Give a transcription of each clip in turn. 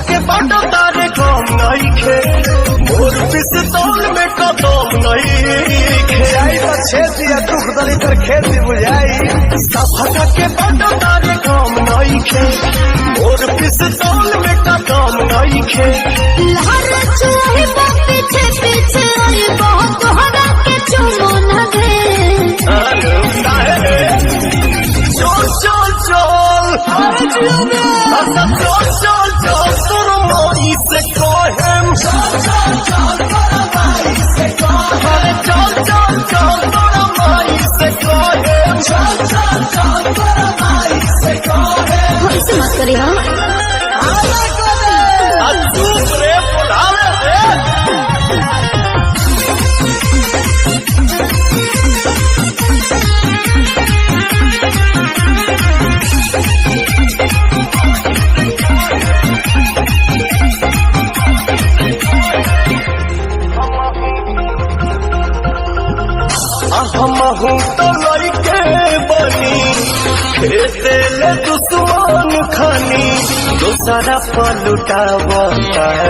के बाटो तारे कम नहीं खे मोर पिस्तौल में कदम नहीं खे आई तो छेती है दुख दली कर खेती बुझाई सफा के बाटो तारे कम नहीं खे मोर पिस्तौल में कदम नहीं खे लहर चुहे पीछे पीछे आई बहुत तोहरा के चुमो न दे चल चल चल चल चल चल तोर माई से कहेम चल चल तोर माई से कहेम ऐसे मत करी हाँ रे बुलावे हमहू तो लड़के बनी खेते ले दुश्मन खानी दूसरा पलुटाव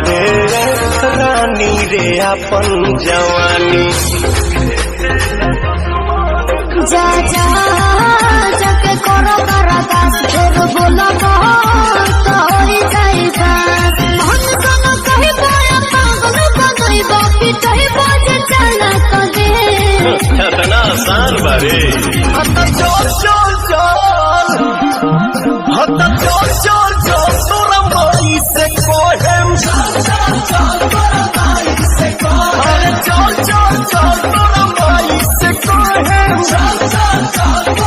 रे रानी रे अपन जवानी जा जा जाके करो करादास फिर बोलो तो होई जाई सास हम दोनों कहीं बोया पागल बनई बाकी कहीं बाजे चला तो दे इतना आसान बारे चल चल चल चल चल चल तोरा माई से कहेम चल चल चल तोरा माई से कहेम चल चल चल तोरा माई से कहेम चल चल चल